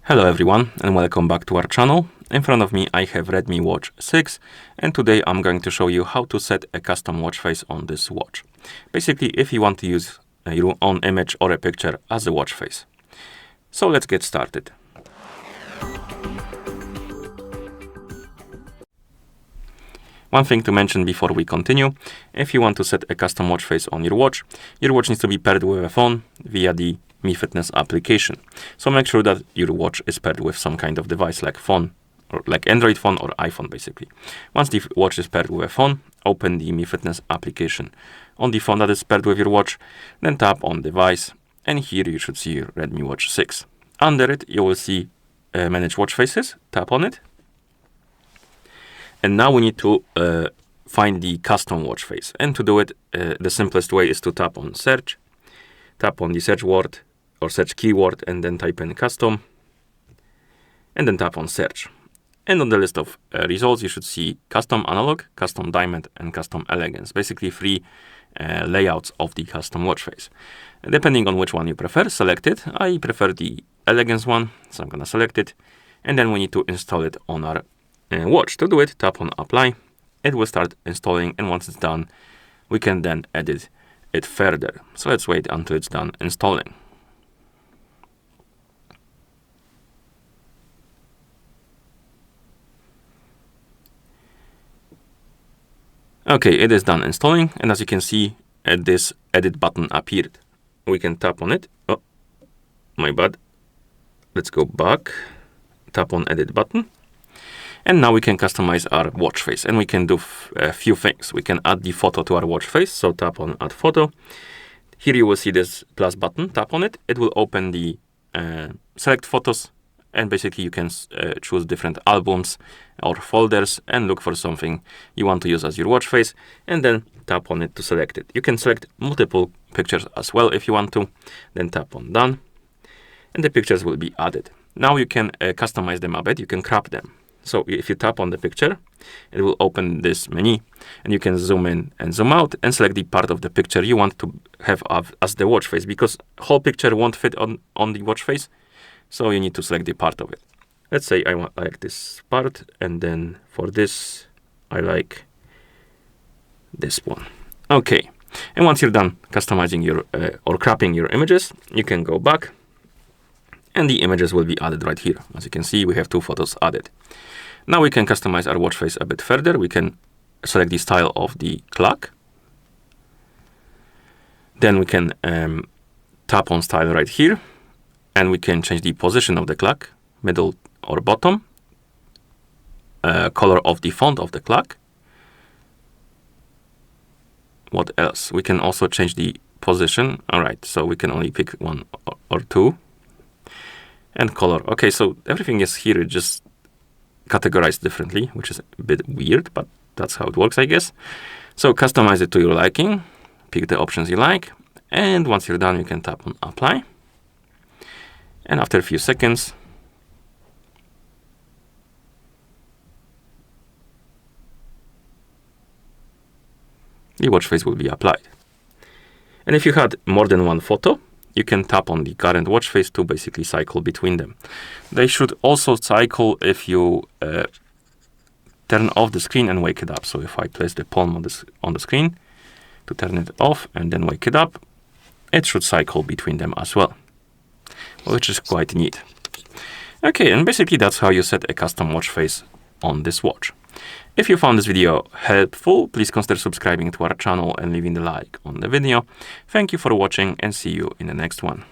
Hello everyone and welcome back to our channel. In front of me I have Redmi Watch 6 and today I'm going to show you how to set a custom watch face on this watch. Basically if you want to use your own image or a picture as a watch face. So let's get started. One thing to mention before we continue, if you want to set a custom watch face on your watch needs to be paired with a phone via the Mi Fitness application. So make sure that your watch is paired with some kind of device like phone, or like Android phone or iPhone basically. Once the watch is paired with a phone, open the Mi Fitness application on the phone that is paired with your watch, then tap on device, and here you should see your Redmi Watch 6. Under it you will see manage watch faces, tap on it. And now we need to find the custom watch face. And to do it, the simplest way is to tap on search, tap on the search word or search keyword, and then type in custom, and then tap on search. And on the list of results, you should see custom analog, custom diamond, and custom elegance. Basically three layouts of the custom watch face. And depending on which one you prefer, select it. I prefer the elegance one, so I'm gonna select it. And then we need to install it on our watch. To do it, tap on apply. It will start installing, and once it's done, we can then edit it further. So let's wait until it's done installing. Okay, it is done installing, and as you can see, this edit button appeared. We can tap on it. Oh, my bad. Let's go back, tap on edit button. And now we can customize our watch face, and we can do a few things. We can add the photo to our watch face, so tap on add photo. Here you will see this plus button, tap on it. It will open the select photos, and basically you can choose different albums or folders and look for something you want to use as your watch face, and then tap on it to select it. You can select multiple pictures as well if you want to, then tap on done, and the pictures will be added. Now you can customize them a bit, you can crop them. So if you tap on the picture, it will open this menu, and you can zoom in and zoom out and select the part of the picture you want to have as the watch face, because whole picture won't fit on the watch face. So you need to select the part of it. Let's say I like this part, and then for this, I like this one. Okay, and once you're done customizing your or cropping your images, you can go back, and the images will be added right here. As you can see, we have two photos added. Now we can customize our watch face a bit further. We can select the style of the clock. Then we can tap on style right here, and we can change the position of the clock, middle or bottom, color of the font of the clock. What else? We can also change the position. All right, so we can only pick one or two. And color. Okay, so everything is here just categorized differently, which is a bit weird, but that's how it works, I guess. So customize it to your liking, pick the options you like, and once you're done, you can tap on apply. And after a few seconds, the watch face will be applied. And if you had more than one photo, you can tap on the current watch face to basically cycle between them. They should also cycle if you turn off the screen and wake it up. So if I place the palm on the screen to turn it off and then wake it up, it should cycle between them as well, which is quite neat. Okay, and basically that's how you set a custom watch face on this watch. If you found this video helpful, please consider subscribing to our channel and leaving a like on the video. Thank you for watching, and see you in the next one.